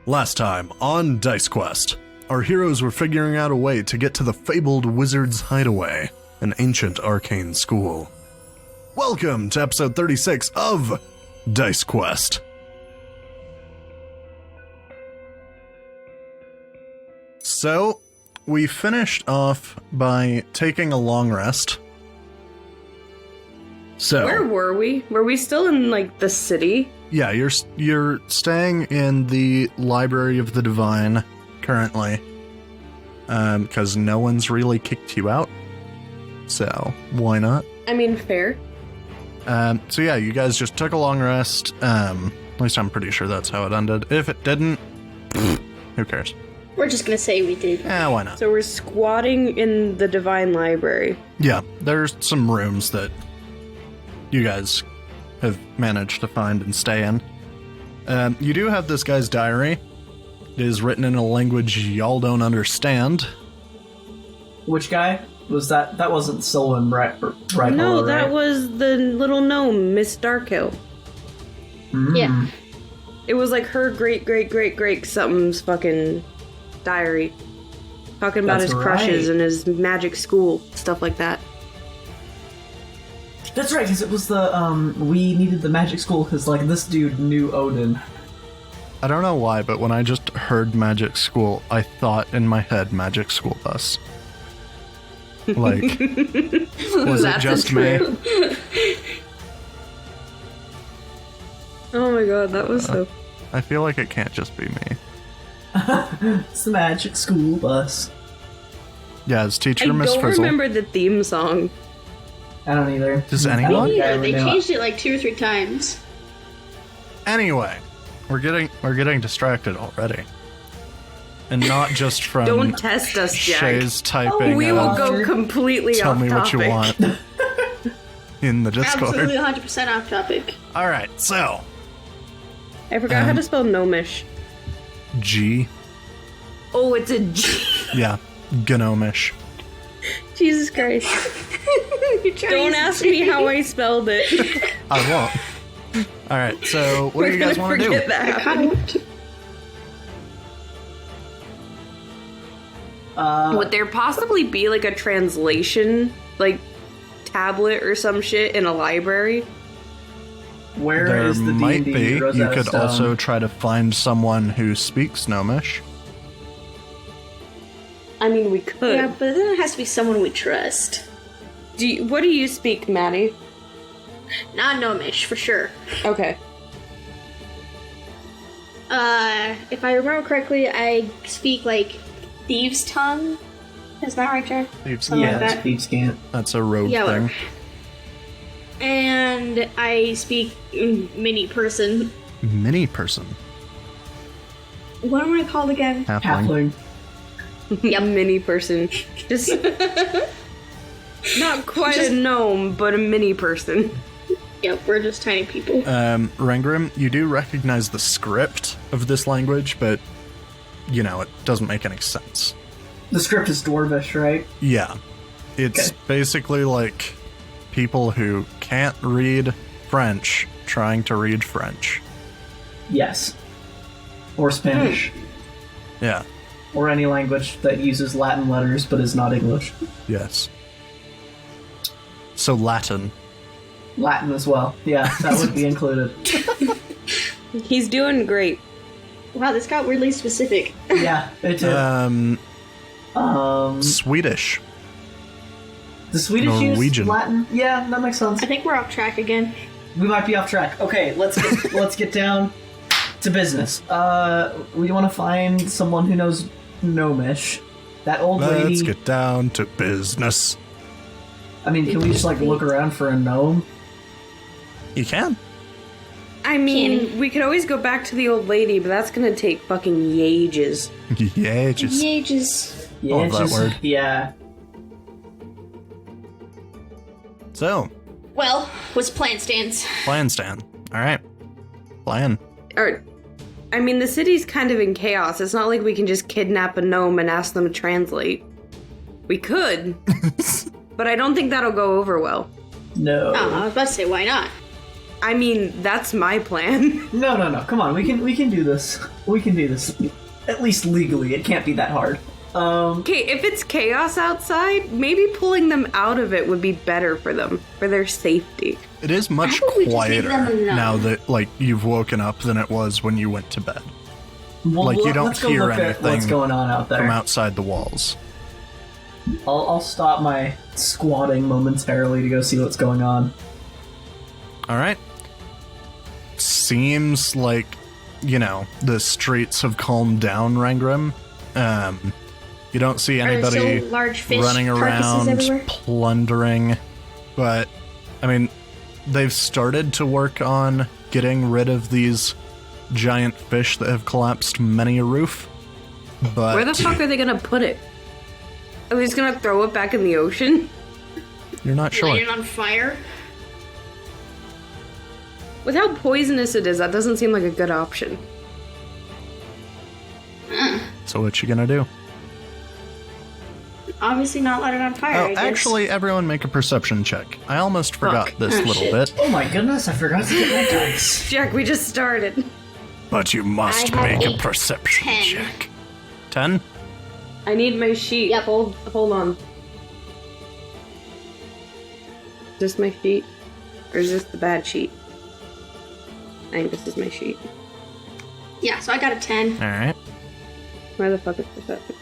Last time on Dice Quest, our heroes were figuring out a way to get to the fabled Wizards Hideaway, an ancient arcane school. Welcome to episode 36 of Dice Quest. So, we finished off by taking a long rest. So, where were we? Were we still in, the city? Yeah, you're staying in the Library of the Divine currently, because no one's really kicked you out, so why not? I mean, fair. So yeah, you guys just took a long rest, at least I'm pretty sure that's how it ended. If it didn't, who cares? We're just gonna say we did. Why not? So we're squatting in the Divine Library. Yeah, there's some rooms that you guys have managed to find and stay in. You do have this guy's diary. It is written in a language y'all don't understand. Which guy? Was that? That wasn't Sylvan right? No, right? that was the little gnome, Miss Darkhill. Yeah. It was like her great something's fucking diary. Talking about That's his crushes right. and his magic school, stuff like that. That's right, because it was the, we needed the magic school because, this dude knew Odin. I don't know why, but when I just heard magic school, I thought in my head magic school bus. Was it just me? Oh my god, that was so... I feel like it can't just be me. It's the magic school bus. Yeah, it's teacher I Miss don't Frizzle. remember the theme song. I don't either. Does I don't anyone? think I Yeah, ever they knew changed it 2 or 3 times. Anyway, we're getting distracted already. And not just from Don't test us, Jack. Shay's typing. We will go completely Tell off me what topic. you want in the Discord. Absolutely 100% off topic. All right, so I forgot how to spell gnomish. G, Oh, it's a G. yeah, gnomish. Jesus Christ. Don't ask me how I spelled it. I won't. All right, so what do you guys want to do? Forget that happened. Would there possibly be a translation, tablet or some shit in a library? Where There is the might D&D be. Rosetta You could Stone? also try to find someone who speaks gnomish. I mean, we could. Yeah, but then it has to be someone we trust. What do you speak, Maddie? Not Gnomish, for sure. Okay. If I remember correctly, I speak, Thieves' Tongue. Is that right, Jack? Thieves' Something Yeah, like it's that. Thieves' Cant. That's a rogue Yeah, thing. whatever. And I speak mini person. Mini person. What am I called again? Halfling. Halfling. Yep. Mini person. Just not quite a gnome, but a mini person. Yep, we're just tiny people. Rangrim, you do recognize the script of this language, but, it doesn't make any sense. The script is Dwarvish, right? Yeah. It's Okay. basically people who can't read French trying to read French. Yes. Or Spanish. Yeah. Or any language that uses Latin letters but is not English. Yes. So Latin. Latin as well. Yeah, that would be included. He's doing great. Wow, this got weirdly specific. Yeah, it did. Swedish. The Swedish Norwegian. use Latin? Yeah, that makes sense. I think we're off track again. We might be off track. Okay, let's get down to business. We want to find someone who knows Gnomish. That old lady. Let's get down to business. I mean, can we just look around for a gnome? You can. I mean, Canny. we could always go back to the old lady, but that's gonna take fucking ages. Yeah, just Ages. Yeah, Love that word. Yeah. so Well, what's plan stands? plan stand. All right, plan. Or, I mean, the city's kind of in chaos. It's not like we can just kidnap a gnome and ask them to translate. We could, but I don't think that'll go over well. No. I was about to say, why not? I mean, that's my plan. No. Come on, we can do this. We can do this. At least legally, it can't be that hard. Okay, if it's chaos outside, maybe pulling them out of it would be better for them, for their safety. It is much How about we just leave quieter them alone? now that, like, you've woken up than it was when you went to bed. Well, Like, you don't let's go hear look at anything what's going on out there. From outside the walls. I'll stop my squatting momentarily to go see what's going on. Alright. Seems like, you know, the streets have calmed down, Rangrim. You don't see anybody there still large fish running carcasses around, everywhere? plundering. But, I mean, they've started to work on getting rid of these giant fish that have collapsed many a roof. But Where the fuck are they gonna put it? Are they just gonna throw it back in the ocean? you're not sure. Light it on fire? With how poisonous it is, that doesn't seem like a good option. So what you gonna do? Obviously not light it on fire, I Oh, guess. actually, everyone make a perception check. I almost forgot this Oh, little shit. bit. Oh my goodness, I forgot to get my dice. Jack, we just started. But you must I have make a a perception 10. check. 10? I need my sheet. Yep. Hold on. Is this my sheet? Or is this the bad sheet? I think this is my sheet. Yeah, so I got a 10. Alright. Where the fuck is perception?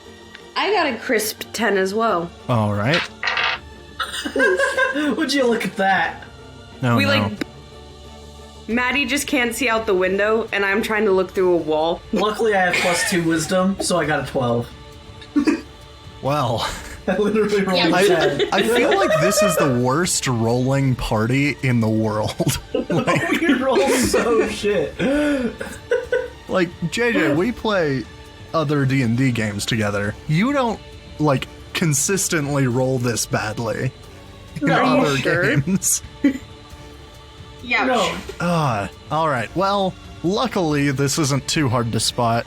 I got a crisp 10 as well. Alright. Would you look at that? No, we no. like... Maddie just can't see out the window, and I'm trying to look through a wall. Luckily, I have +2 wisdom, so I got a 12. Well, I literally rolled Yeah. a 10. I feel like this is the worst rolling party in the world. We rolled so shit. Like, JJ, we play other D&D games together. You don't, like, consistently roll this badly in No. Are you other sure? games. Yeah. No. Alright. Well, luckily, this isn't too hard to spot.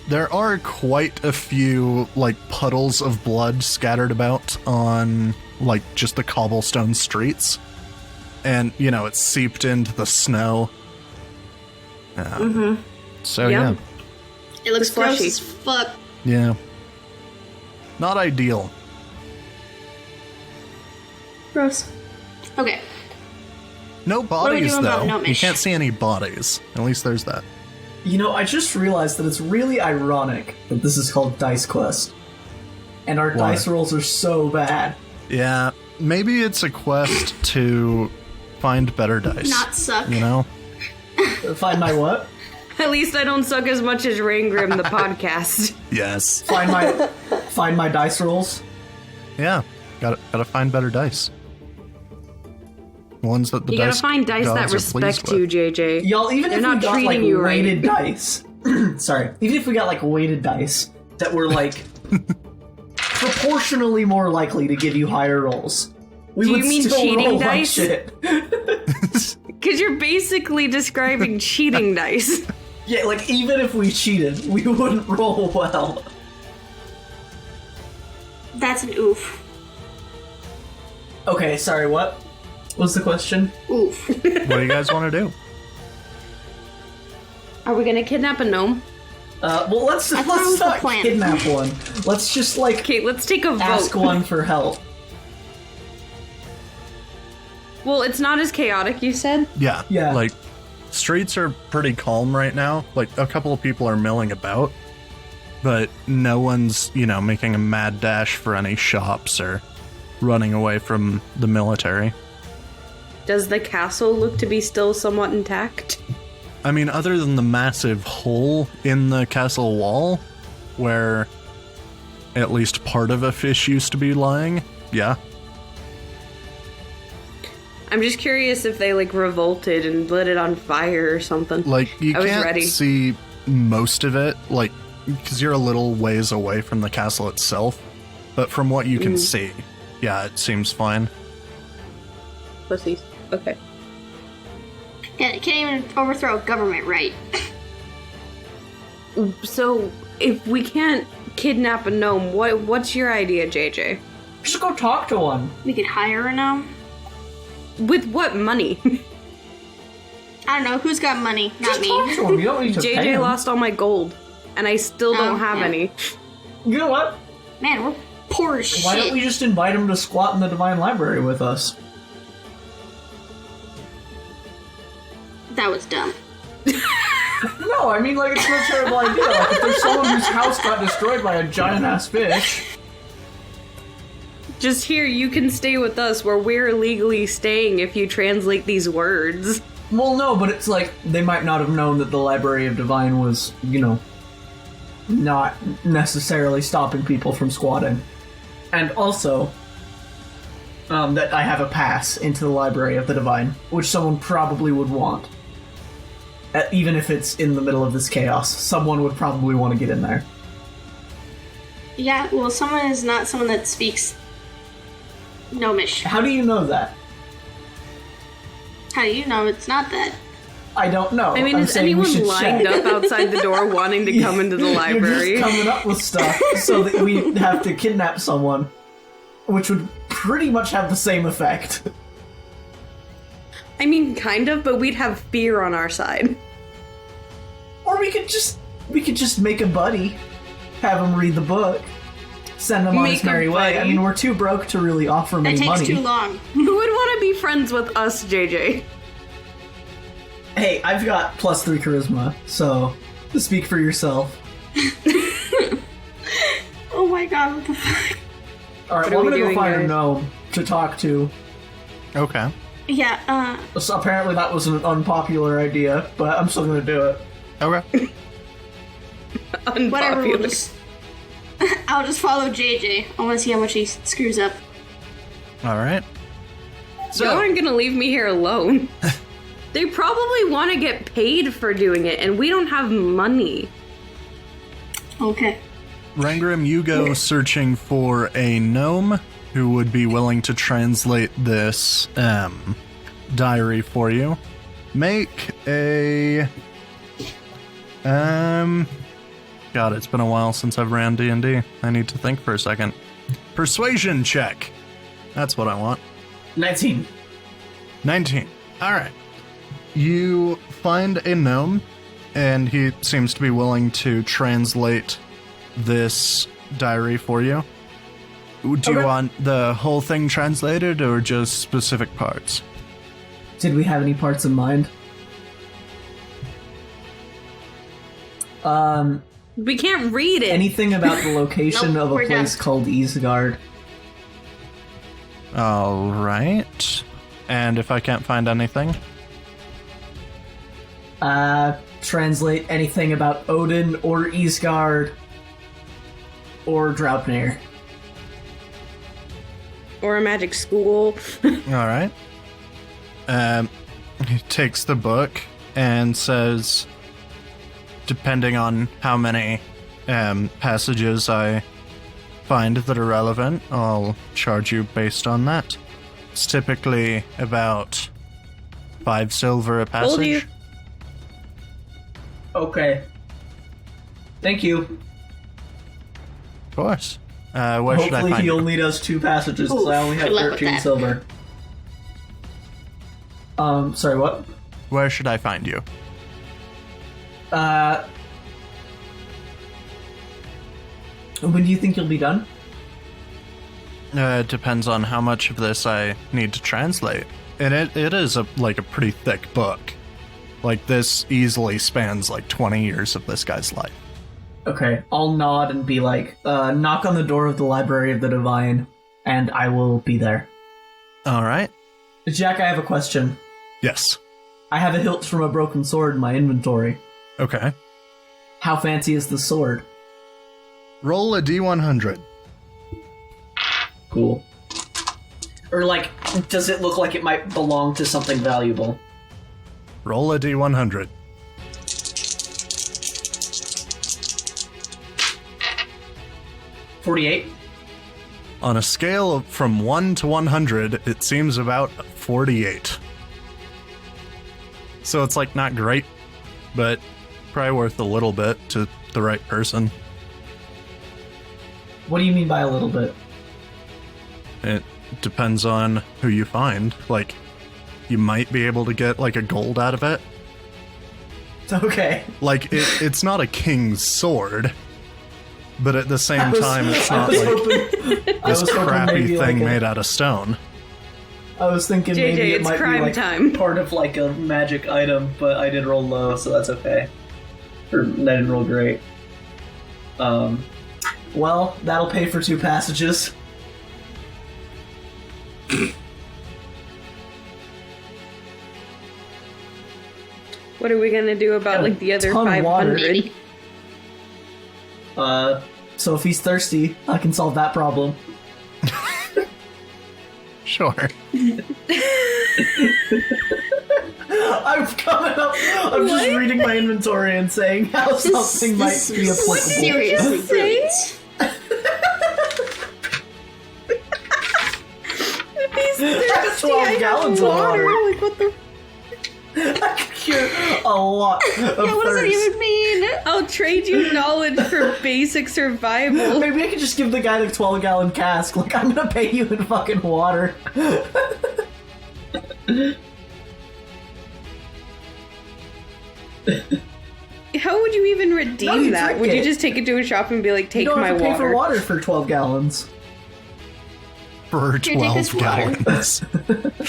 There are quite a few, like, puddles of blood scattered about on, like, just the cobblestone streets. And, you know, it's seeped into the snow. So, Yeah. It looks It's gross slushy. as fuck. Yeah. Not ideal. Gross. Okay. No do we bodies, do about though. You Gnomish? can't see any bodies. At least there's that. You know, I just realized that it's really ironic that this is called Dice Quest. And our Why? dice rolls are so bad. Yeah, maybe it's a quest to find better dice. Not suck. You know? Find my what? At least I don't suck as much as Rangrim the podcast. Yes. Find my dice rolls. Yeah. Gotta find better dice. Ones that the You dice gotta find dice that gods are pleased respect you, with. JJ. Y'all, even They're if not we got treating like you right. weighted dice, sorry, even if we got like weighted dice that were like proportionally more likely to give you higher rolls, we Do would you mean still cheating roll like dice? shit. Because you're basically describing cheating dice. Yeah, like even if we cheated, we wouldn't roll well. That's an oof. Okay, sorry, what was the question? Oof. What do you guys want to do? Are we gonna kidnap a gnome? Well, let's thought it was the not plan. kidnap one. Let's just like Okay, let's take a vote. ask one for help. Well, it's not as chaotic, you said? Yeah. Yeah. Like, streets are pretty calm right now. Like, a couple of people are milling about. But no one's, you know, making a mad dash for any shops or running away from the military. Does the castle look to be still somewhat intact? I mean, other than the massive hole in the castle wall, where at least part of a fish used to be lying, yeah. I'm just curious if they, like, revolted and lit it on fire or something. Like, you I was can't ready. see most of it, like, because you're a little ways away from the castle itself. But from what you can see, yeah, it seems fine. Pussies. Okay. Yeah, it can't even overthrow a government, right? So, if we can't kidnap a gnome, what's your idea, JJ? Just go talk to one. We could hire a gnome. With what money? I don't know. Who's got money? Not Just me. talk to him. You don't need to pay JJ him. lost all my gold, and I still don't have yeah. any. You know what? Man, we're poor as shit. Why don't we just invite him to squat in the Divine Library with us? That was dumb. No, I mean, like, it's no terrible idea. Like, if there's someone whose house got destroyed by a giant-ass fish... Just here, you can stay with us where we're legally staying if you translate these words. Well, no, but it's like, they might not have known that the Library of Divine was, you know, not necessarily stopping people from squatting. And also, that I have a pass into the Library of the Divine, which someone probably would want. Even if it's in the middle of this chaos, someone would probably want to get in there. Yeah, well, someone is not someone that speaks Gnomish. How do you know that? How do you know it's not that? I don't know. I mean, I'm is saying we anyone should lined check. up outside the door wanting to come into the library? You're just coming up with stuff so that we have to kidnap someone, which would pretty much have the same effect. I mean, kind of, but we'd have fear on our side. Or we could just make a buddy, have him read the book, send him on Make his merry a way. I buddy? mean, we're too broke to really offer him That any takes money. too long. Who would want to be friends with us, JJ? Hey, I've got +3 charisma, so speak for yourself. Oh my god, what the fuck? Alright, What well, are I'm we gonna go doing, find a guys? gnome to talk to. Okay. Yeah, So apparently that was an unpopular idea, but I'm still gonna do it. Okay. whatever, we'll Unpopular. just... I'll just follow JJ. I want to see how much he screws up. All right. Y'all aren't gonna leave me here alone. They probably want to get paid for doing it, and we don't have money. Okay. Rangrim, you go searching for a gnome who would be willing to translate this diary for you. Make a God, it's been a while since I've ran D&D. I need to think for a second. Persuasion check. That's what I want. 19. 19. All right. You find a gnome, and he seems to be willing to translate this diary for you. Do you want the whole thing translated or just specific parts? Did we have any parts in mind? We can't read it. Anything about the location Nope, of a we're place done. called Eastgard? All right. And if I can't find anything? Translate anything about Odin or Eastgard or Draupnir. Or a magic school. All right. He takes the book and says, depending on how many passages I find that are relevant, I'll charge you based on that. It's typically about 5 silver a passage. Told you. Okay. Thank you. Of course. Where should I Hopefully find he'll you? need us 2 passages because Ooh, I only have good luck with 13 that. silver. Sorry, what? Where should I find you? When do you think you'll be done? It depends on how much of this I need to translate. And it is a pretty thick book. Like, this easily spans like 20 years of this guy's life. Okay, I'll nod and be like, knock on the door of the Library of the Divine, and I will be there. All right. Jack, I have a question. Yes. I have a hilt from a broken sword in my inventory. Okay. How fancy is the sword? Roll a D100. Cool. Or, like, does it look like it might belong to something valuable? Roll a D100. $48? On a scale of from 1 to 100, it seems about 48. So it's like not great, but probably worth a little bit to the right person. What do you mean by a little bit? It depends on who you find. Like, you might be able to get like a gold out of it, Okay. Like, it's not a king's sword, but at the same time, it's not like this crappy thing made out of stone. I was thinking JJ, maybe it it's might be crime like time. part of like a magic item, but I did roll low, so that's okay. Or I didn't roll great. Well, that'll pay for 2 passages. What are we gonna do about like the other ton of water. 500? So if he's thirsty, I can solve that problem. Sure. I'm coming up. I'm just reading my inventory and saying how something might be applicable. Seriously, brilliant. These 12 gallons of water. Like, what the? I could cure a lot of Yeah, what does that thirst. even mean? I'll trade you knowledge for basic survival. Maybe I could just give the guy the 12-gallon cask. Like, I'm gonna pay you in fucking water. How would you even redeem you that? drink Would you it. just take it to a shop and be like, take You don't my have to pay for water? water for 12 gallons. For take 12 this water. gallons.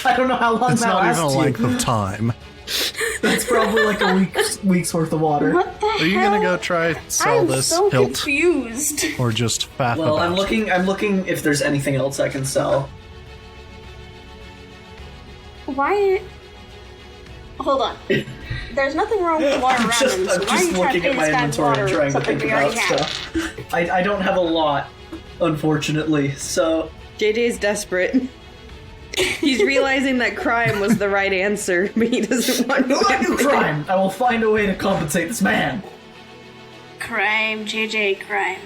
I don't know how long It's that not even lasts a you. length of time. That's probably like a week's worth of water. What the Are you hell? gonna go try sell I'm this so hilt confused. or just faff Well, about? I'm looking if there's anything else I can sell. Why? Hold on. There's nothing wrong with the water around him, so I'm why are just you trying to looking pay at my this guy inventory water and trying to something think we about already have? stuff. I don't have a lot, unfortunately, so... JJ's desperate. He's realizing that crime was the right answer, but he doesn't want to. I do crime! I will find a way to compensate this man! Crime, JJ, crime.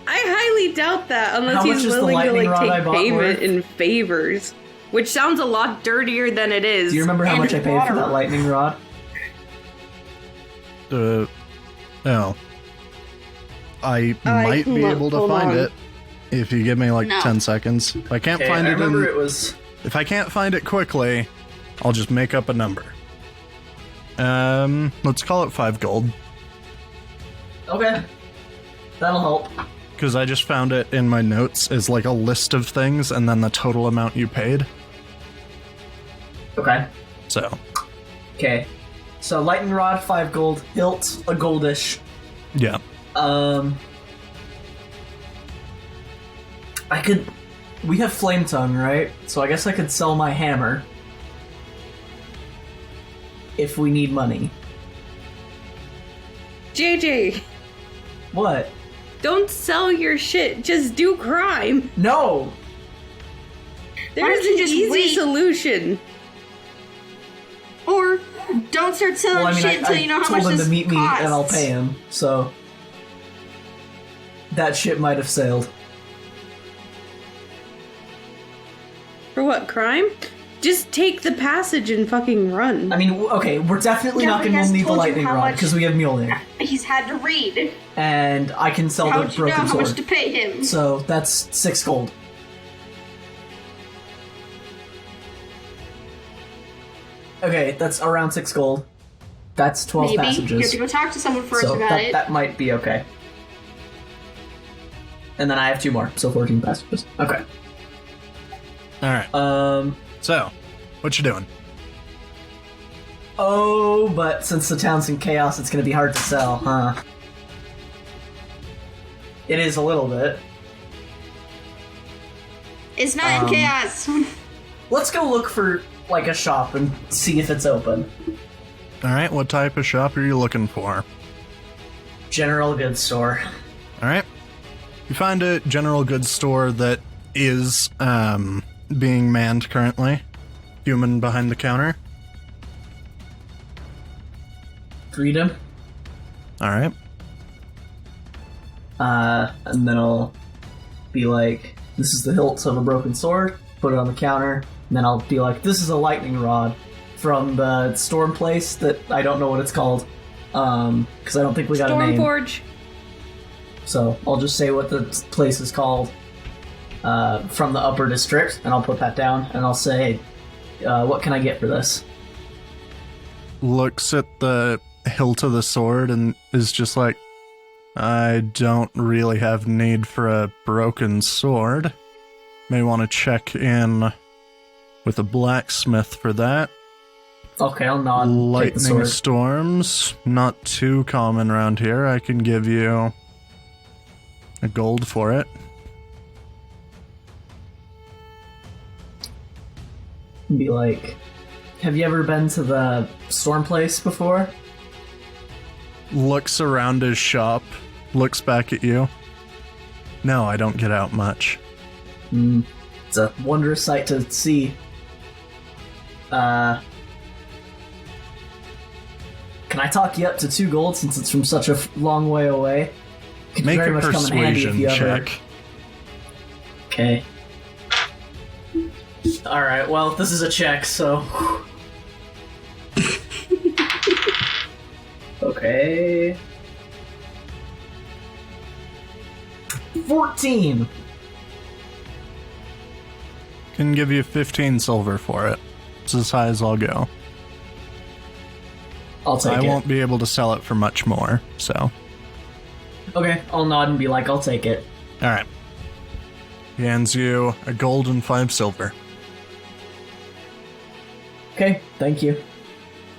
I highly doubt that unless How much he's is the willing to lightning like rod I take bought payment worth? in favors, which sounds a lot dirtier than it is. Do you remember how And much I paid water. for that lightning rod? No. I I might be hold- able to hold find on. it if you give me like No. 10 seconds. If I can't Okay, find I it remember in, it was... if I can't find it quickly, I'll just make up a number. Let's call it 5 gold. Okay. That'll help. Because I just found it in my notes as like a list of things and then the total amount you paid. Okay. So, Okay. So, lightning rod, 5 gold. Hilt, a goldish. yeah. I could... We have flame tongue, right? So I guess I could sell my hammer. If we need money. JJ, What? don't sell your shit. Just do crime. No! There's don't you an just easy wait? solution. Or don't start selling Well, I mean, shit until you know how much told him this to meet me costs. and I'll pay him, so... That ship might have sailed. For what, crime? Just take the passage and fucking run. I mean, okay, we're definitely Yeah, not but going he to hasn't need the told you lightning how rod, much- because we have Mjolnir. He's had to read. And I can sell How the would you know broken how sword. much to pay him? So, that's 6 gold. Okay, that's around 6 gold. That's 12 Maybe. passages. You have to go talk to someone first so about that, it. that might be okay. And then I have 2 more, so 14 passages. Okay. Alright. So, what you doing? Oh, but since the town's in chaos, it's gonna be hard to sell, huh? It is a little bit. It's not in chaos. Let's go look for, like, a shop and see if it's open. Alright, what type of shop are you looking for? General goods store. Alright. You find a general goods store that is, being manned currently. Human behind the counter. Greet him. Alright. And then I'll be like, this is the hilt of a broken sword, put it on the counter, and then I'll be like, this is a lightning rod from the storm place that I don't know what it's called, because I don't think we got a name. Stormforge. So I'll just say what the place is called from the upper district, and I'll put that down, and I'll say, what can I get for this? looks at the hilt of the sword and is just like, I don't really have need for a broken sword. May want to check in with a blacksmith for that. Okay, I'll nod. And take the Lightning sword. storms, not too common around here. I can give you a gold for it. Be like, have you ever been to the storm place before? Looks around his shop, looks back at you. No, I don't get out much. It's a wondrous sight to see. Can I talk you up to 2 gold since it's from such a long way away? Could Make very a much come in handy if persuasion you ever... check. Okay. Alright, well, this is a check, so... Okay... 14! Can give you 15 silver for it. It's as high as I'll go. I'll take I it. won't be able to sell it for much more, so... Okay, I'll nod and be like, I'll take it. Alright. He hands you a gold and 5 silver. Okay, thank you.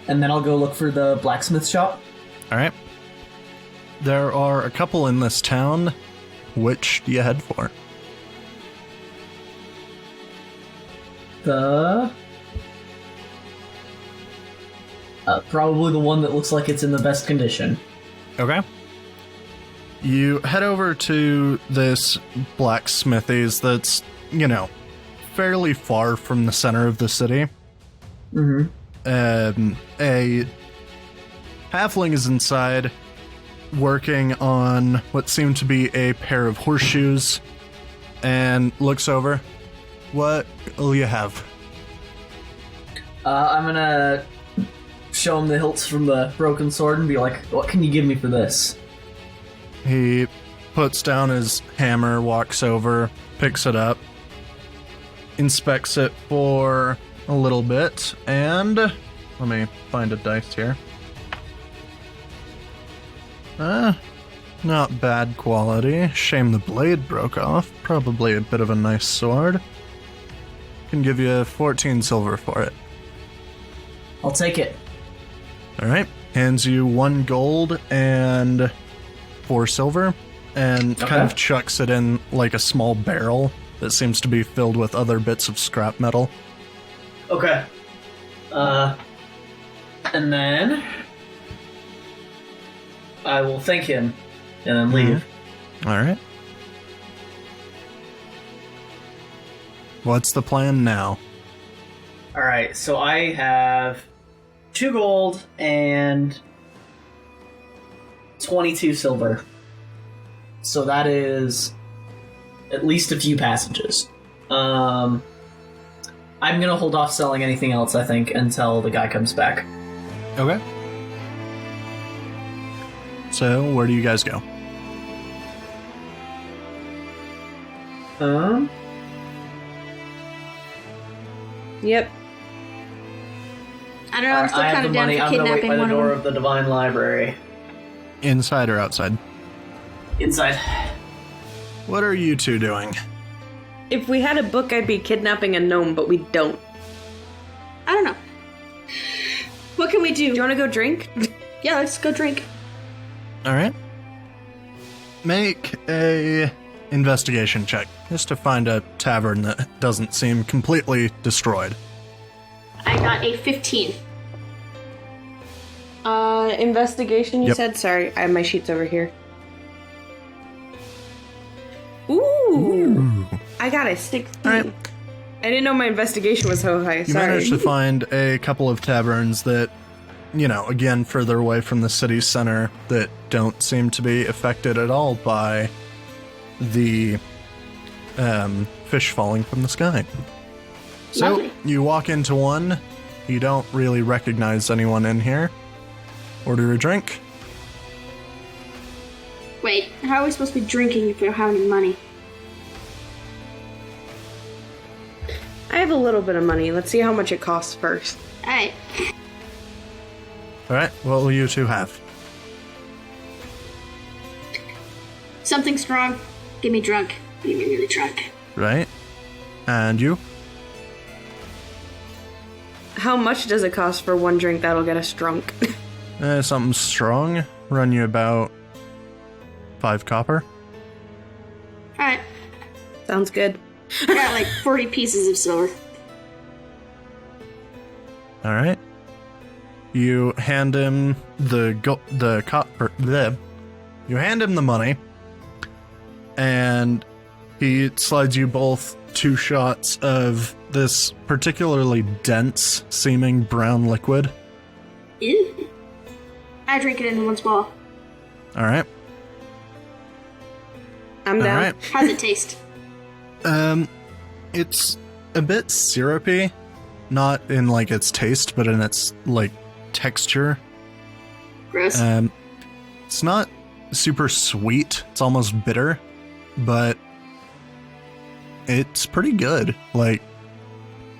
And then I'll go look for the blacksmith shop. Alright. There are a couple in this town. Which do you head for? Probably the one that looks like it's in the best condition. Okay. You head over to this blacksmithy's that's, fairly far from the center of the city. Mm-hmm. A halfling is inside, working on what seem to be a pair of horseshoes, and looks over. What will you have? I'm gonna show him the hilts from the broken sword and be like, what can you give me for this? He puts down his hammer, walks over, picks it up, inspects it for a little bit, and let me find a dice here. Not bad quality. Shame the blade broke off. Probably a bit of a nice sword. Can give you 14 silver for it. I'll take it. Alright. Hands you 1 gold and 4 silver, and kind of chucks it in like a small barrel that seems to be filled with other bits of scrap metal. Okay. And then I will thank him and then leave. Alright. What's the plan now? Alright, so I have 2 gold and 22 silver. So that is at least a few passages. I'm gonna hold off selling anything else, I think, until the guy comes back. Okay. So, where do you guys go? Yep. I don't know, I'm still I have kind the of down money. for I'm gonna wait kidnapping by the one door of of them. the Divine Library. Inside or outside? Inside. What are you two doing? If we had a book, I'd be kidnapping a gnome, but we don't. I don't know. What can we do? Do you want to go drink? Yeah, let's go drink. Alright. Make a investigation check, just to find a tavern that doesn't seem completely destroyed. I got a 15. Investigation, you Yep. said? Sorry, I have my sheets over here. Ooh. I got a 16. Alright. I didn't know my investigation was so high. You Sorry. managed to find a couple of taverns that, again, further away from the city center, that don't seem to be affected at all by the fish falling from the sky. So, Lovely. you walk into one, you don't really recognize anyone in here. Order a drink. Wait, how are we supposed to be drinking if we don't have any money? I have a little bit of money. Let's see how much it costs first. Alright. Alright, what will you two have? Something strong. Get me drunk. Get me really drunk. Right? And you? How much does it cost for one drink that'll get us drunk? Something strong. Run you about 5 copper. Alright. Sounds good. I got like 40 pieces of silver. Alright. You hand him the copper. You hand him the money. And he slides you both 2 shots of this particularly dense seeming brown liquid. Ew. I drink it in one swallow. Alright. I'm down. Alright. How's it taste? It's a bit syrupy. Not in, like, its taste, but in its, like, texture. Gross. It's not super sweet. It's almost bitter. But it's pretty good. Like,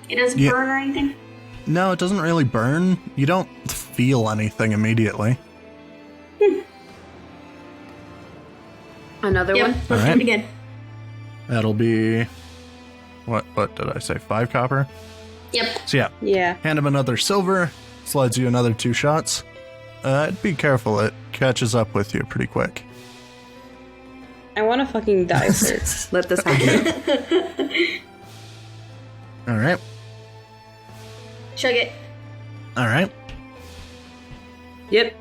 It doesn't burn or anything? no, it doesn't really burn. You don't feel anything immediately. Another Yep. one? Let's All do right. it again. That'll be... What did I say? 5 copper? Yep. So yeah, Yeah. hand him another silver. Slides you another 2 shots. Be careful, it catches up with you pretty quick. I want to fucking die first. Let this happen. Alright. Chug it. Alright. Yep.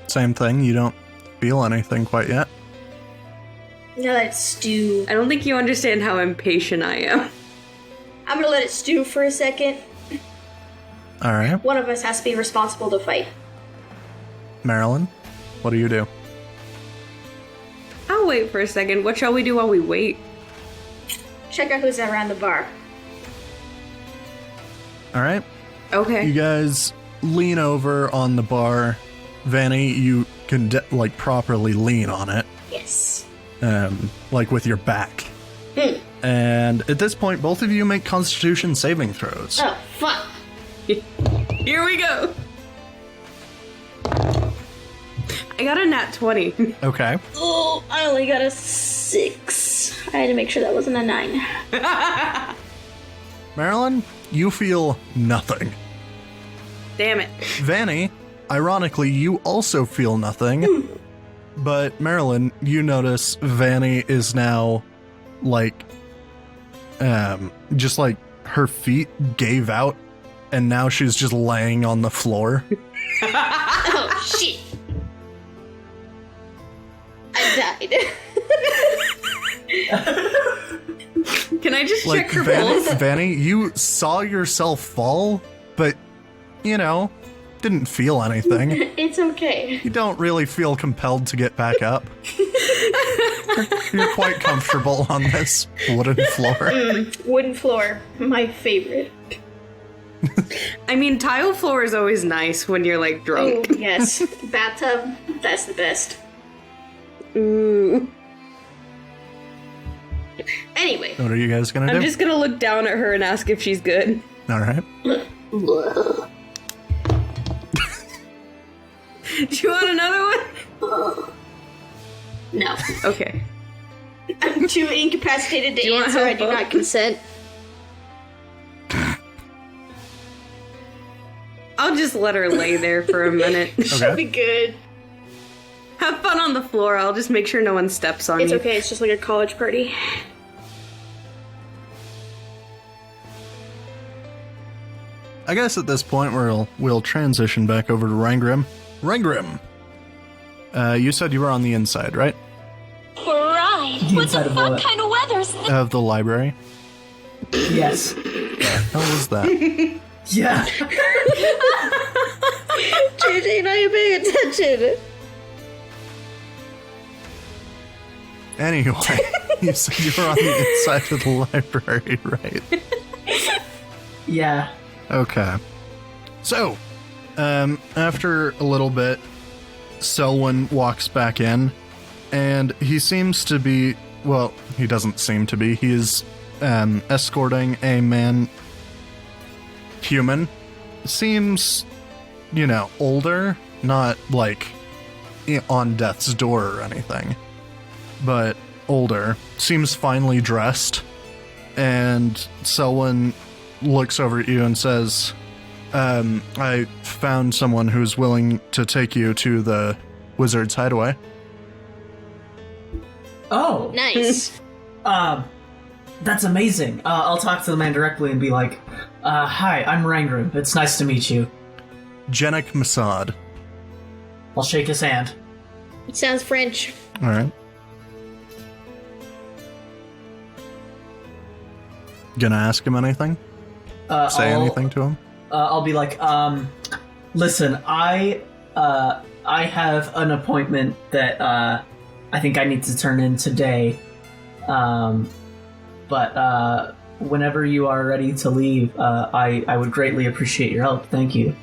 Same thing, you don't feel anything quite yet. Now let it stew. I don't think you understand how impatient I am. I'm gonna let it stew for a second. Alright. One of us has to be responsible to fight. Marilyn, what do you do? I'll wait for a second. What shall we do while we wait? Check out who's around the bar. Alright. Okay. You guys lean over on the bar. Vanny, you can properly lean on it. Yes. Like with your back. And at this point, both of you make Constitution saving throws. Oh, fuck. Here we go. I got a nat 20. Okay. Oh, I only got a 6. I had to make sure that wasn't a 9. Marilyn, you feel nothing. Damn it. Vanny, ironically, you also feel nothing. But Marilyn, you notice Vanny is now, like, just like her feet gave out, and now she's just laying on the floor. Oh, shit. I died. Can I just Like, check her pulse? Vanny, you saw yourself fall, but, you know, didn't feel anything. It's okay. You don't really feel compelled to get back up. You're quite comfortable on this wooden floor. Wooden floor. My favorite. I mean, tile floor is always nice when you're, like, Oh, drunk. yes. Bathtub. That's the best. Ooh. Anyway. What are you guys gonna do? I'm just gonna look down at her and ask if she's good. Alright. Do you want another one? No. Okay. I'm too incapacitated to Do you want answer. I help do up? not consent. I'll just let her lay there for a minute. She'll be good. Have fun on the floor. I'll just make sure no one steps on It's you. okay. It's just like a college party. I guess at this point we'll transition back over to Rangrim. Rangrim! You said you were on the inside, right? Right. The What inside the of fuck what? kind of weather's this? Of the library. Yes. How was that? Yeah. JJ and I are paying attention. Anyway, you said you were on the inside of the library, right? Yeah. Okay. So, after a little bit, Selwyn walks back in, and he seems to be, well, he doesn't seem to be, he is escorting a man, human, seems older, not like on death's door or anything, but older, seems finely dressed, and Selwyn looks over at you and says, I found someone who's willing to take you to the Wizards Hideaway. Oh, Nice. that's amazing. I'll talk to the man directly and be like, hi, I'm Rangrim. It's nice to meet you. Jenik Masad. I'll shake his hand. It sounds French. All right. Gonna ask him anything? Say anything to him? I'll be like, listen, I have an appointment that I think I need to turn in today. But whenever you are ready to leave, I would greatly appreciate your help. Thank you.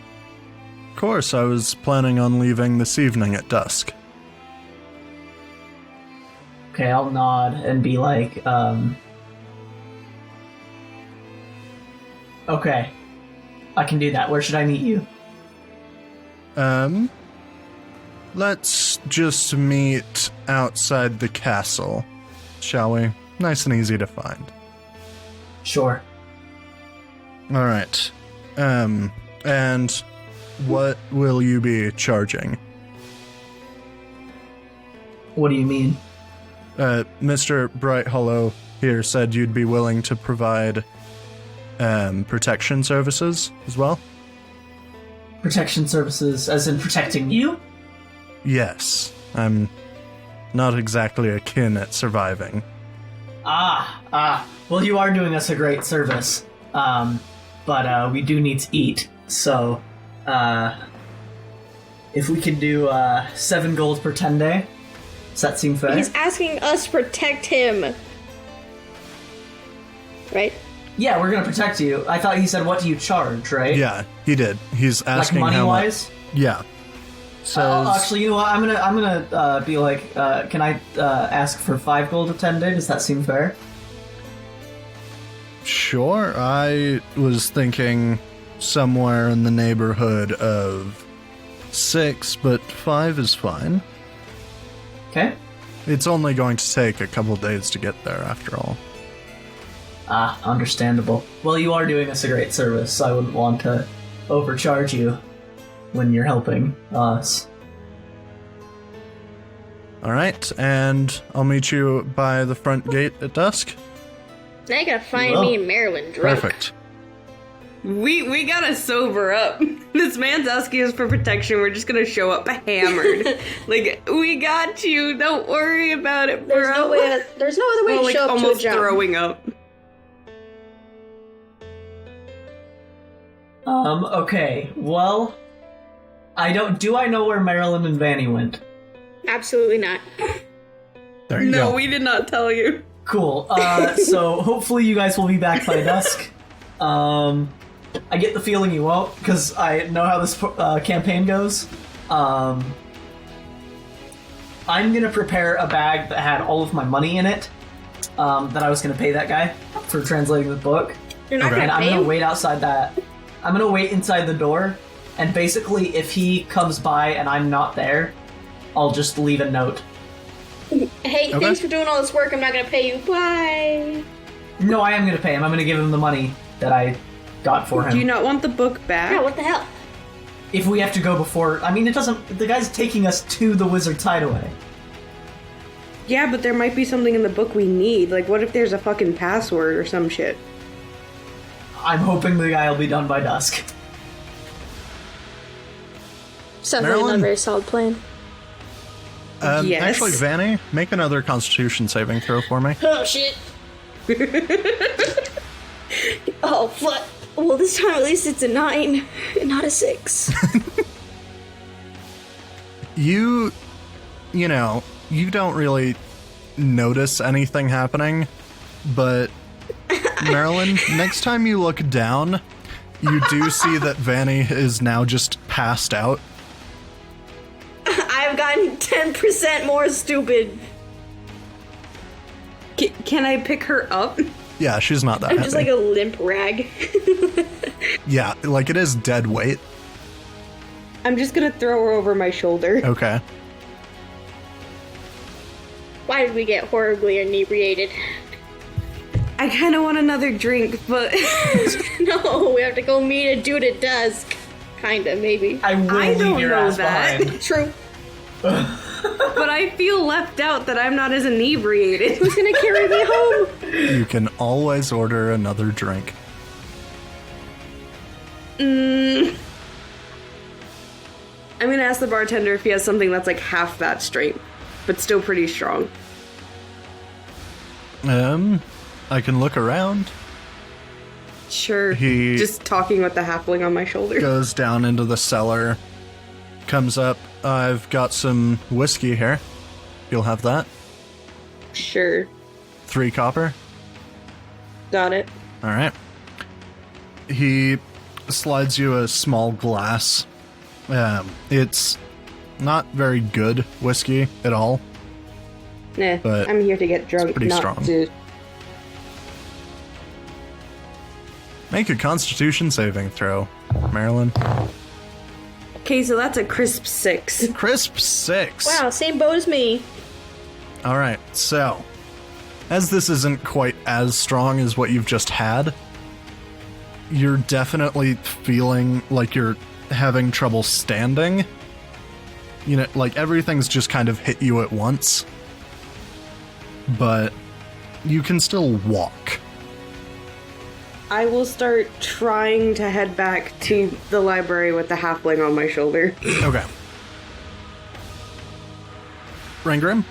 Of course, I was planning on leaving this evening at dusk. Okay, I'll nod and be like, okay, I can do that. Where should I meet you? Let's just meet outside the castle, shall we? Nice and easy to find. Sure. All right. And what will you be charging? What do you mean? Mr. Bright Hollow here said you'd be willing to provide protection services as well? Protection services, as in protecting you? Yes. I'm not exactly a kin at surviving. Well, you are doing us a great service. But we do need to eat. So, if we could do 7 gold per 10 day, does that seem fair? He's asking us to protect him. Right? Yeah, we're gonna protect you. I thought he said, "What do you charge?" Right? Yeah, he did. He's Like asking money how wise. much. Yeah. Says, Actually, you know what? I'm gonna be like, can I ask for 5 gold a 10 day? Does that seem fair? sure. I was thinking somewhere in the neighborhood of 6, but 5 is fine. Okay. It's only going to take a couple days to get there, after all. Understandable. Well, you are doing us a great service, so I wouldn't want to overcharge you when you're helping us. Alright, and I'll meet you by the front gate at dusk. Now you gotta find Whoa. me and Marilyn drunk. Perfect. We gotta sober up. This man's asking us for protection. We're just gonna show up hammered. Like, we got you. Don't worry about it, bro. There's no other way Well, to like, show up to a almost job. throwing up. Okay, well, do I know where Marilyn and Vanny went? Absolutely not. There you No, go. we did not tell you. Cool. So hopefully you guys will be back by dusk. I get the feeling you won't, because I know how this campaign goes. I'm gonna prepare a bag that had all of my money in it, that I was gonna pay that guy for translating the book. You're not Okay. And gonna I'm pay gonna him? wait outside that. I'm gonna wait inside the door, and basically, if he comes by and I'm not there, I'll just leave a note. Hey, thanks for doing all this work. I'm not gonna pay you. Bye. No, I am gonna pay him. I'm gonna give him the money that I got for him. Do you not want the book back? Yeah, what the hell? If we have to go before, I mean, it doesn't. The guy's taking us to the Wizards Hideaway. Yeah, but there might be something in the book we need. Like, what if there's a fucking password or some shit? I'm hoping the guy will be done by dusk. Sounds like Marilyn? not a very solid plan. Yes. Actually, Vanny, make another Constitution saving throw for me. Oh shit. Oh fuck. Well, this time at least it's a 9, and not a 6. You don't really notice anything happening, but Marilyn, next time you look down, you do see that Vanny is now just passed out. I've gotten 10% more stupid. Can I pick her up? Yeah, she's not that I'm heavy. just like a limp rag. Yeah, like it is dead weight. I'm just gonna throw her over my shoulder. Okay. Why did we get horribly inebriated? I kind of want another drink, but No, we have to go meet a dude at dusk. Kinda, maybe. I will I leave don't your know ass that. behind. True. but I feel left out that I'm not as inebriated. Who's gonna carry me home? You can always order another drink. I'm gonna ask the bartender if he has something that's like half that strength, but still pretty strong. I can look around. Sure. He- Just talking with the halfling on my shoulder. Goes down into the cellar. Comes up. I've got some whiskey here. You'll have that. Sure. 3 copper. Got it. All right. He slides you a small glass. It's not very good whiskey at all. Nah, But I'm here to get drunk, pretty not strong. to... Make a Constitution saving throw, Marilyn. Okay, so that's a crisp 6. Crisp 6. Wow, same boat as me. All right. So, as this isn't quite as strong as what you've just had, you're definitely feeling like you're having trouble standing. You know, like everything's just kind of hit you at once. But you can still walk. I will start trying to head back to the library with the halfling on my shoulder. Okay. Rangrim,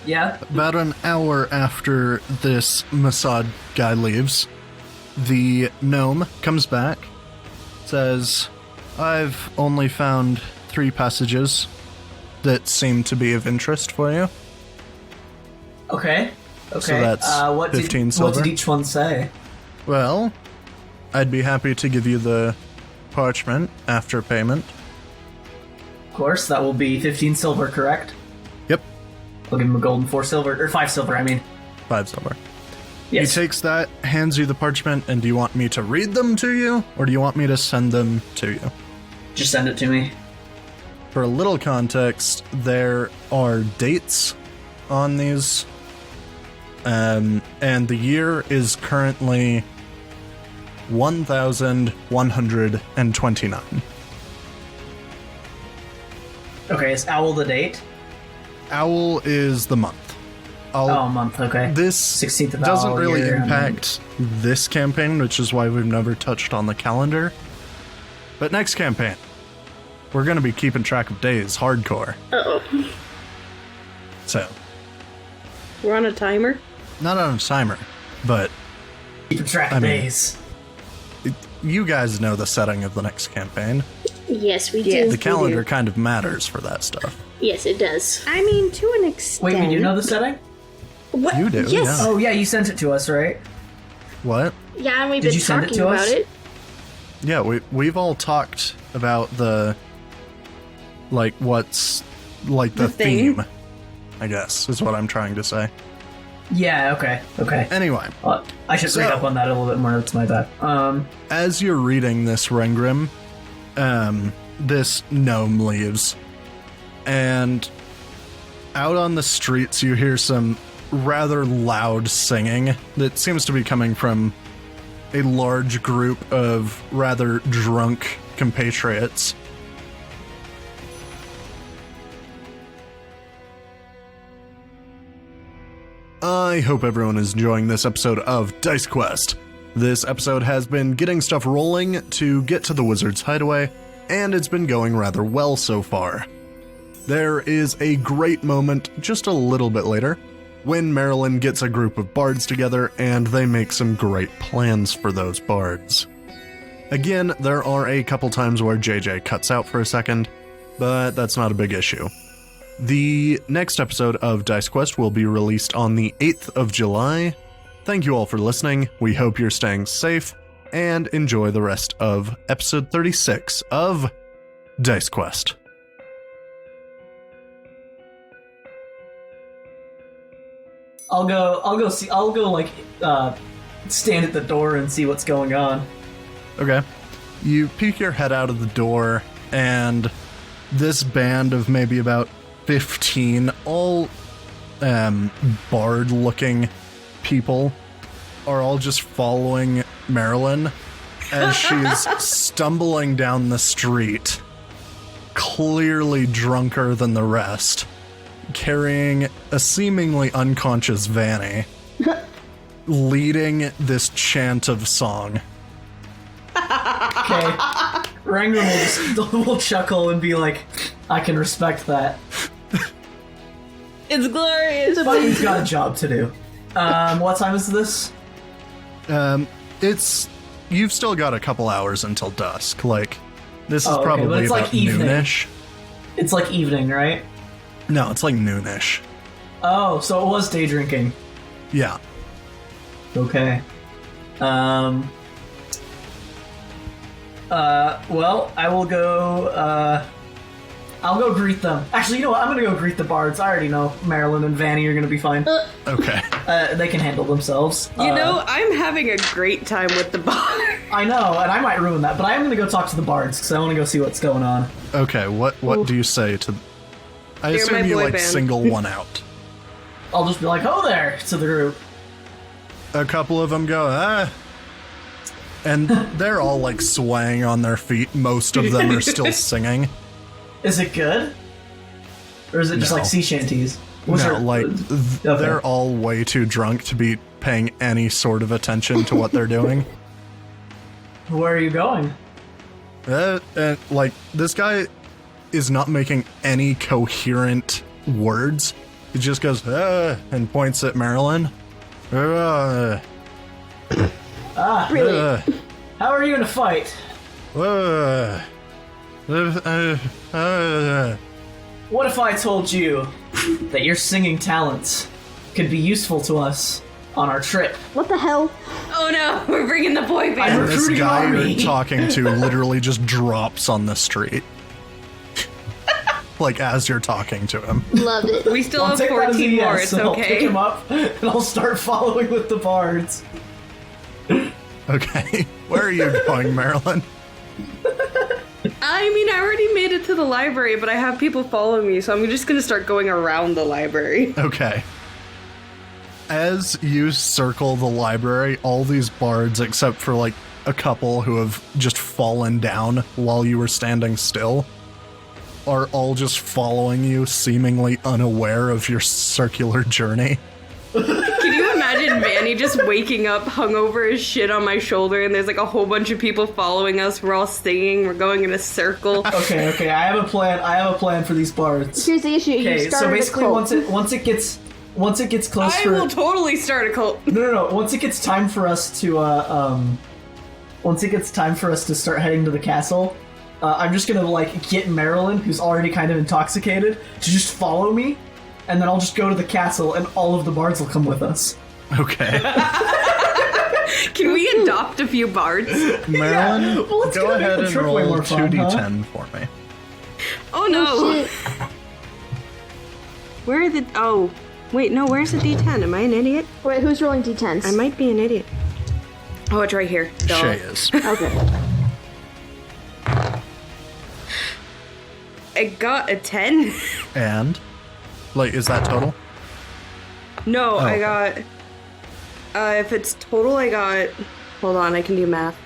Yeah? about an hour after this Mossad guy leaves, the gnome comes back, says, I've only found 3 passages that seem to be of interest for you. Okay. Okay. that's what 15 What silver? did each one say? Well, I'd be happy to give you the parchment after payment. Of course, that will be 15 silver, correct? Yep, I'll give him a golden 4 silver, or 5 silver, I mean. 5 silver. Yes. He takes that, hands you the parchment, and do you want me to read them to you, or do you want me to send them to you? Just send it to me. For a little context, there are dates on these, and the year is currently 1129. Okay, is Owl the date? Owl is the month. Oh, a month, okay. This 16th of doesn't Owl really year, impact this campaign, which is why we've never touched on the calendar. But next campaign, we're going to be keeping track of days hardcore. Uh-oh. So, We're on a timer? not on a timer, but Keep track I of mean- days. you guys know the setting of the next campaign. Yes, we Yes. do. The calendar do. kind of matters for that stuff. Yes, it does. I mean, to an extent. Wait, you do know the setting? What? You do, Yes. yeah. Oh, yeah, you sent it to us, right? What? Yeah, and we've Did been you send it talking to about us? it. Yeah, we've all talked about the, like, what's, like, the thing? theme, I guess, is what I'm trying to say. Yeah, okay, okay. Anyway, I should read So- up on that a little bit more, that's my bad. as you're reading this, Rangrim, this gnome leaves, and out on the streets you hear some rather loud singing that seems to be coming from a large group of rather drunk compatriots. I hope everyone is enjoying this episode of Dice Quest. This episode has been getting stuff rolling to get to the Wizards Hideaway, and it's been going rather well so far. There is a great moment just a little bit later when Marilyn gets a group of bards together and they make some great plans for those bards. Again, there are a couple times where JJ cuts out for a second, but that's not a big issue. The next episode of Dice Quest will be released on the 8th of July. Thank you all for listening. We hope you're staying safe, and enjoy the rest of episode 36 of Dice Quest. I'll go stand at the door and see what's going on. Okay. You peek your head out of the door, and this band of maybe about 15, all bard-looking people, are all just following Marilyn as she's stumbling down the street, clearly drunker than the rest, carrying a seemingly unconscious Vanny, leading this chant of song. Okay. Rangrim will chuckle and be like, I can respect that. It's glorious. But he's got a job to do. What time is this? You've still got a couple hours until dusk. Like, this is Oh, okay, but probably it's like about evening. noonish. It's like evening, right? No, it's like noonish. Oh, so it was day drinking. Yeah. Okay. Well, I will go, I'll go greet them. Actually, you know what? I'm gonna go greet the bards. I already know Marilyn and Vanny are gonna be fine. Okay. They can handle themselves. You know, I'm having a great time with the bar. I know, and I might ruin that, but I am gonna go talk to the bards, because I want to go see what's going on. Okay, what do you say to... I They're my assume you, boy like, band. single one out. I'll just be like, oh there, to the group. A couple of them go, ah... And they're all, like, swaying on their feet. Most of them are still singing. Is it good? Or is it just No. like sea shanties? They're all way too drunk to be paying any sort of attention to what they're doing. Where are you going? Like, this guy is not making any coherent words. He just goes, and points at Marilyn. Really? How are you in a fight? What if I told you that your singing talents could be useful to us on our trip? What the hell? Oh no, we're bringing the boy I'm band. This recruiting guy an army. you're talking to literally just drops on the street. Like, as you're talking to him. Loved it. We still I'll have take that as a 14 more, yes, it's and I'll pick okay. him up and I'll start following with the bards. Okay. Where are you going, Marilyn? I mean, I already made it to the library, but I have people following me, so I'm just gonna start going around the library. Okay. As you circle the library, all these bards, except for like a couple who have just fallen down while you were standing still, are all just following you, seemingly unaware of your circular journey. Can you imagine Vanny just waking up hungover as shit on my shoulder, and there's like a whole bunch of people following us, we're all singing, we're going in a circle. Okay, I have a plan for these bards. Here's the issue. You Okay, started so basically a cult. once it gets close I for will totally start a cult. No. Once it gets time for us to start heading to the castle, I'm just gonna like get Marilyn, who's already kind of intoxicated, to just follow me, and then I'll just go to the castle, and all of the bards will come with us. Okay. Can we adopt a few bards? Marilyn, Yeah, well, it's go gonna make ahead the and trip way roll more fun, 2d10 for me. Oh no. Shit. Where are the... Oh. Wait, no, where's the D10? Am I an idiot? Wait, who's rolling d10s? I might be an idiot. Oh, it's right here. Duh. Shay is. Okay. I got a 10. And? Like, is that total? No, I okay. got... if it's total, I got... Hold on, I can do math.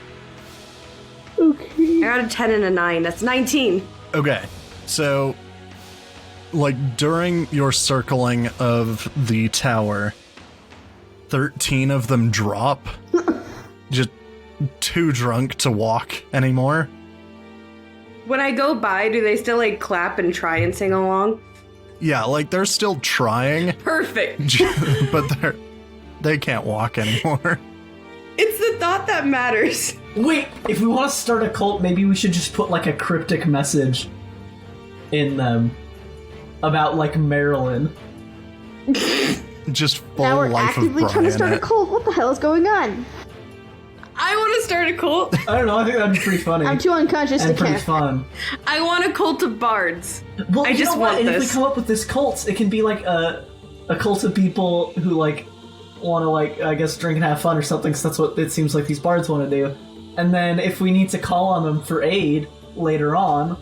Okay. I got a 10 and a 9. That's 19. Okay, so, like, during your circling of the tower, 13 of them drop. Just too drunk to walk anymore. When I go by, do they still, like, clap and try and sing along? Yeah, like, they're still trying, Perfect. but they can't walk anymore. It's the thought that matters. Wait, if we want to start a cult, maybe we should just put like a cryptic message in them about like Marilyn. Just full Now we're life of actively Brian. trying to start a cult. What the hell is going on? I want to start a cult. I don't know. I think that'd be pretty funny. I'm too unconscious to and pretty care. fun. I want a cult of bards. Well, I you just know what? want And if we this. come up with this cult, it can be like a cult of people who like want to like I guess drink and have fun or something. Because that's what it seems like these bards want to do. And then if we need to call on them for aid later on,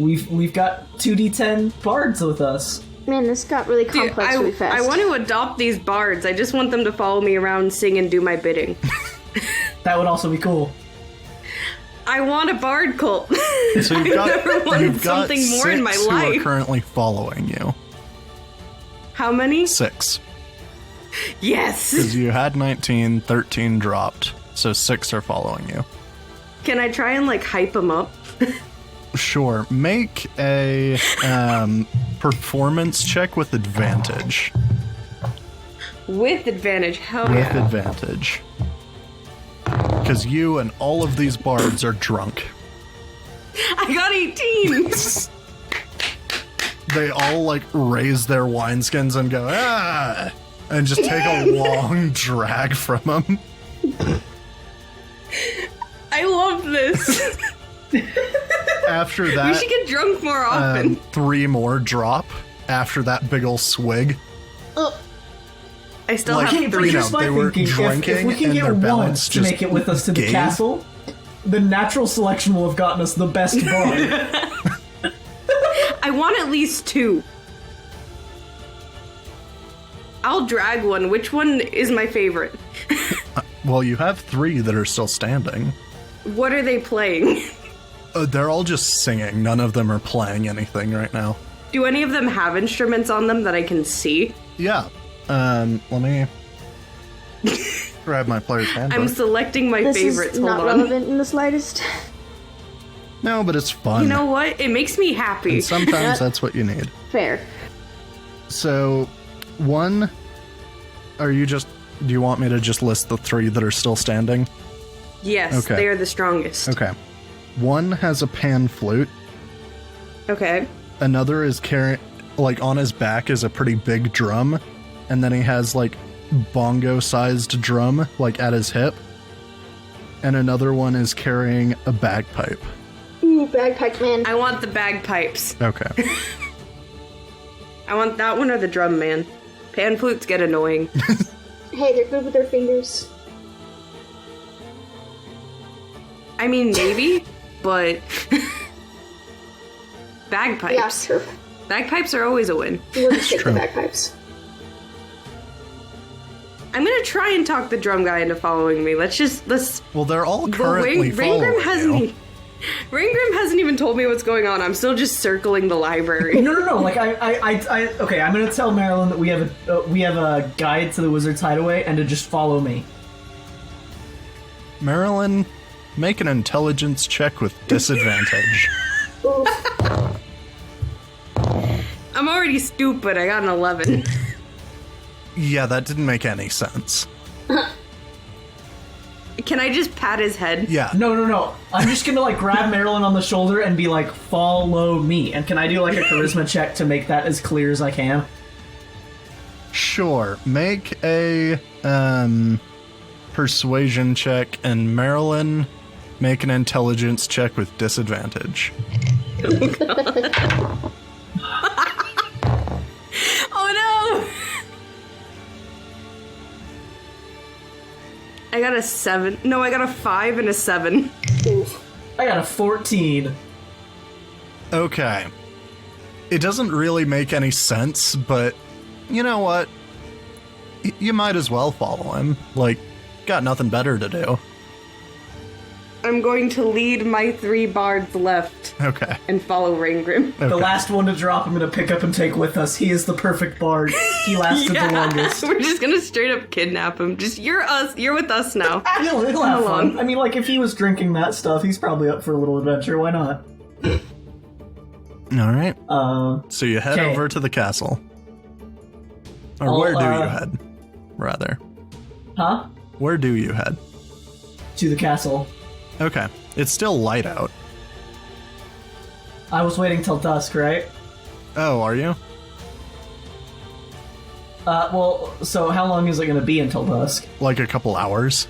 we've got 2d10 bards with us. Man, this got really Dude, complex really fast. I want to adopt these bards. I just want them to follow me around, sing, and do my bidding. That would also be cool. I want a bard cult. So you've got, I've never wanted you've got something more 6 in my who life. are currently following you. How many? 6. Yes! Because you had 19, 13 dropped, so 6 are following you. Can I try and, like, hype them up? Sure. Make a performance check with advantage. With advantage, hell With yeah. advantage. Because you and all of these bards are drunk. I got 18! They all, like, raise their wineskins and go, ah! And just take a long drag from them. I love this. After that, We should get drunk more often. 3 more drop after that big ol' swig. I still like, have Okay, but 3. here's they my were thinking. drinking If we can and get their one balance to just make it with us to the gave. castle, the natural selection will have gotten us the best bard. I want at least 2. I'll drag one. Which one is my favorite? Well, you have 3 that are still standing. What are they playing? They're all just singing. None of them are playing anything right now. Do any of them have instruments on them that I can see? Yeah. Let me grab my player's handbook. I'm selecting my this favorites. is not Hold on. relevant in the slightest. No, but it's fun. You know what? It makes me happy. And sometimes that's what you need. Fair. So, 1, do you want me to just list the 3 that are still standing? Yes, Okay. they are the strongest. Okay. 1 has a pan flute. Okay. Another is carrying, like, on his back is a pretty big drum. And then he has, like, bongo-sized drum, like, at his hip. And another one is carrying a bagpipe. Ooh, bagpipe man. I want the bagpipes. Okay. I want that one or the drum man. Pan flutes get annoying. Hey, they're good with their fingers. I mean, maybe, but bagpipes. Yeah, true. Bagpipes are always a win. We'll just stick true. to bagpipes. I'm gonna try and talk the drum guy into following me. Let's. Well, they're all But currently following you. Rangrim hasn't even told me what's going on. I'm still just circling the library. No. Like okay. I'm gonna tell Marilyn that we have a guide to the Wizards Hideaway, and to just follow me. Marilyn, make an intelligence check with disadvantage. I'm already stupid. I got an 11. Yeah, that didn't make any sense. Can I just pat his head? Yeah. No. I'm just gonna like grab Marilyn on the shoulder and be like, "Follow me." And can I do like a charisma check to make that as clear as I can? Sure. Make a persuasion check, and Marilyn, make an intelligence check with disadvantage. Oh no! I got a 7. No, I got a 5 and a 7. I got a 14. Okay. It doesn't really make any sense, but you know what? You might as well follow him. Like, got nothing better to do. I'm going to lead my 3 bards left Okay. and follow Rangrim. The last one to drop, I'm gonna pick up and take with us. He is the perfect bard. He lasted the longest. We're just gonna straight up kidnap him. Just, you're with us now. He'll have Hold fun. on. I mean, like, if he was drinking that stuff, he's probably up for a little adventure. Why not? All right. So you head okay. over to the castle. Or I'll, where do you head? Rather. Huh? Where do you head? To the castle. Okay. It's still light out. I was waiting till dusk, right? Oh, are you? Well, so how long is it gonna be until dusk? Like a couple hours.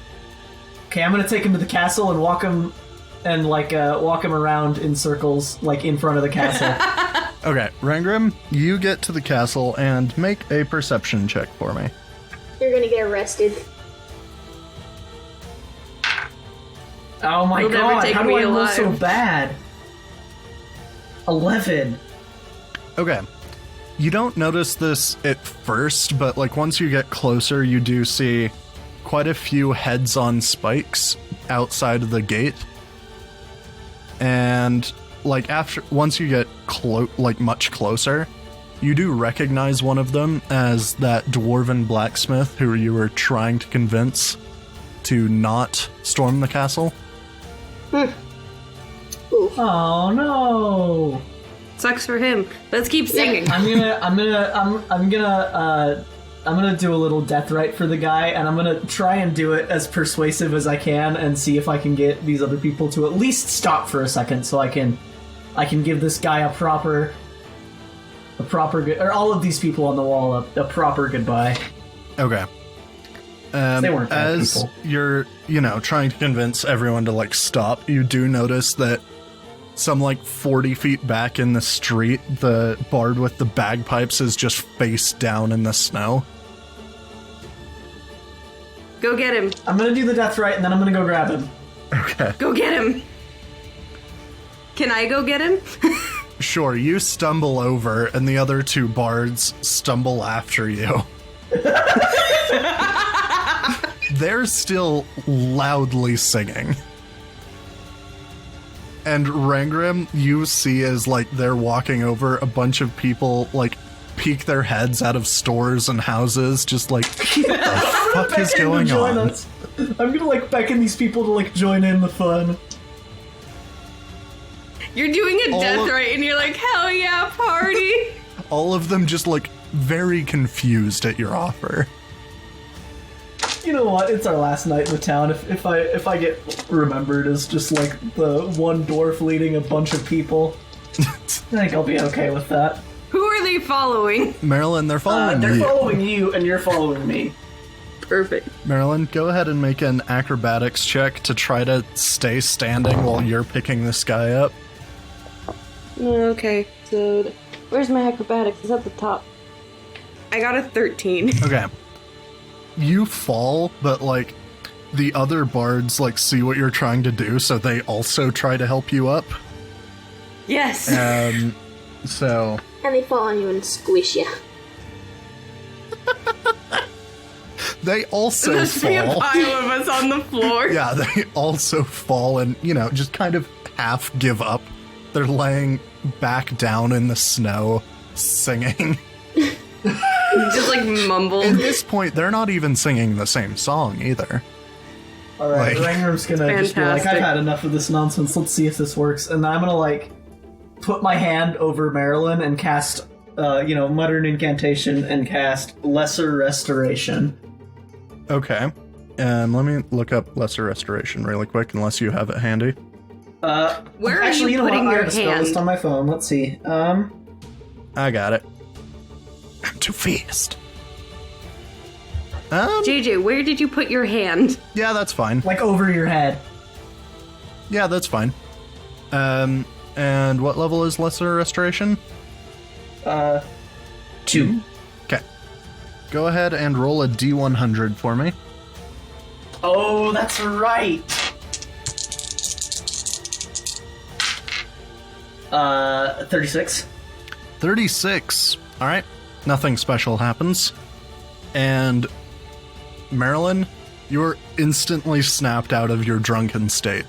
Okay, I'm gonna take him to the castle and walk him around in circles, like in front of the castle. Okay, Rangrim, you get to the castle and make a perception check for me. You're gonna get arrested. Oh my You'll never god, take how do me I roll so alive. bad? 11. Okay. You don't notice this at first, but like once you get closer, you do see quite a few heads on spikes outside of the gate. And like once you get much closer, you do recognize one of them as that dwarven blacksmith who you were trying to convince to not storm the castle. Oh no! Sucks for him. Let's keep singing. I'm gonna do a little death rite for the guy, and I'm gonna try and do it as persuasive as I can, and see if I can get these other people to at least stop for a second, so I can give this guy a proper or all of these people on the wall a proper goodbye. Okay. They weren't bad as people. you're, trying to convince everyone to like stop, you do notice that some like 40 feet back in the street, the bard with the bagpipes is just face down in the snow. Go get him. I'm gonna do the death rite, and then I'm gonna go grab him. Okay. Go get him. Can I go get him? Sure, you stumble over, and the other two bards stumble after you. They're still loudly singing. And Rangrim, you see as, like, they're walking over, a bunch of people, like, peek their heads out of stores and houses, just like, what the fuck is going on? I'm gonna, like, beckon these people to, like, join in the fun. You're doing a death of- rite and you're like, hell yeah, party! All of them just look very confused at your offer. You know what? It's our last night in the town. If I get remembered as just like the one dwarf leading a bunch of people, I think I'll be okay with that. Who are they following? Marilyn, they're following They're you. following you, and you're following me. Perfect. Marilyn, go ahead and make an acrobatics check to try to stay standing while you're picking this guy up. Okay, so where's my acrobatics? It's at the top. I got a 13. Okay. You fall, but like the other bards like see what you're trying to do, so they also try to help you up. Yes. So And they fall on you and squish you. they also There's be a fall. pile of us on the floor. Yeah, they also fall and, just kind of half give up. They're laying back down in the snow, singing. Just like mumble. At this point, they're not even singing the same song either. Alright, Like- Rangrim's gonna just be like, Fantastic. I've had enough of this nonsense, let's see if this works. And then I'm gonna, like, put my hand over Marilyn and cast, mutter an incantation and cast Lesser Restoration. Okay. Let me look up Lesser Restoration really quick, unless you have it handy. Where are Actually, you know what? putting I your have a spell list hand? on my phone. Let's see. I got it. I'm too fast. JJ, where did you put your hand? Yeah, that's fine. Like over your head. Yeah, that's fine. And what level is Lesser Restoration? 2. Okay. Go ahead and roll a D100 for me. Oh, that's right. 36. 36. Alright. Nothing special happens. And Marilyn, you're instantly snapped out of your drunken state.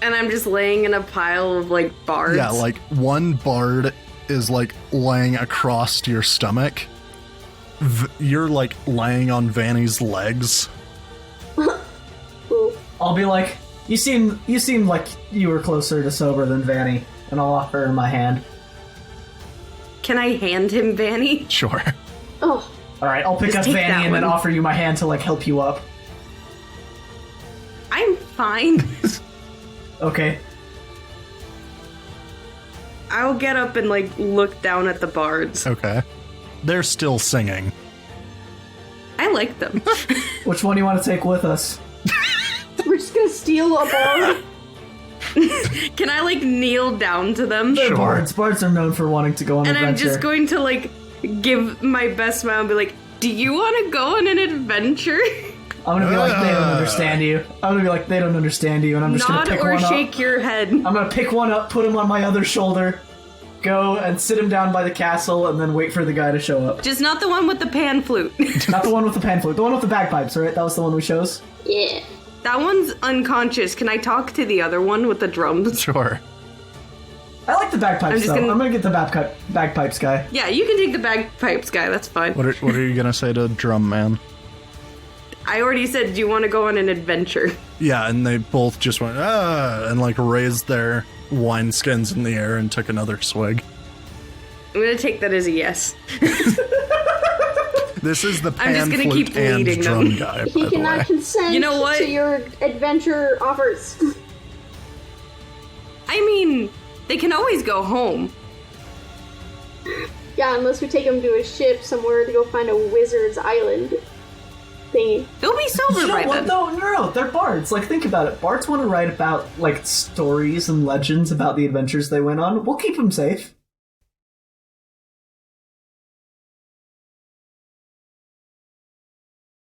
And I'm just laying in a pile of like bards. Yeah, like one bard is like laying across your stomach. You're like laying on Vanny's legs. I'll be like, you seem like you were closer to sober than Vanny, and I'll offer her my hand. Can I hand him Vanny? Sure. Oh, Alright, I'll pick Just up take Vanny that and then one. offer you my hand to, like, help you up. I'm fine. Okay. I'll get up and like look down at the bards. Okay. They're still singing. I like them. Which one do you want to take with us? we're just gonna steal a bard. Can I like kneel down to them? They're Sure. bards. Bards are known for wanting to go on And I'm adventure. just going to like give my best smile and be like, do you want to go on an adventure? I'm gonna be like, they don't understand you. I'm gonna be like, they don't understand you, and I'm just gonna Nod pick or one shake up. your head. I'm gonna pick one up, put him on my other shoulder, go and sit him down by the castle, and then wait for the guy to show up. Just not the one with the pan flute. Not the one with the pan flute, the one with the bagpipes, right? That was the one we chose? Yeah. That one's unconscious. Can I talk to the other one with the drums? Sure. I like the bagpipes, just though. gonna- I'm gonna get the bagpipes guy. Yeah, you can take the bagpipes guy. That's fine. What are you gonna say to Drum Man? I already said, do you want to go on an adventure? Yeah, and they both just went, and like raised their wineskins in the air and took another swig. I'm gonna take that as a yes. This is the I'm just pan gonna flute keep and leading drum them. guy, by He the cannot way. consent You know what? to your adventure offers. I mean, they can always go home. Yeah, unless we take him to a ship somewhere to go find a wizard's island thingy. They'll be sober You know by what, then. though? No, they're bards. Like, think about it. Bards want to write about, like, stories and legends about the adventures they went on. We'll keep them safe.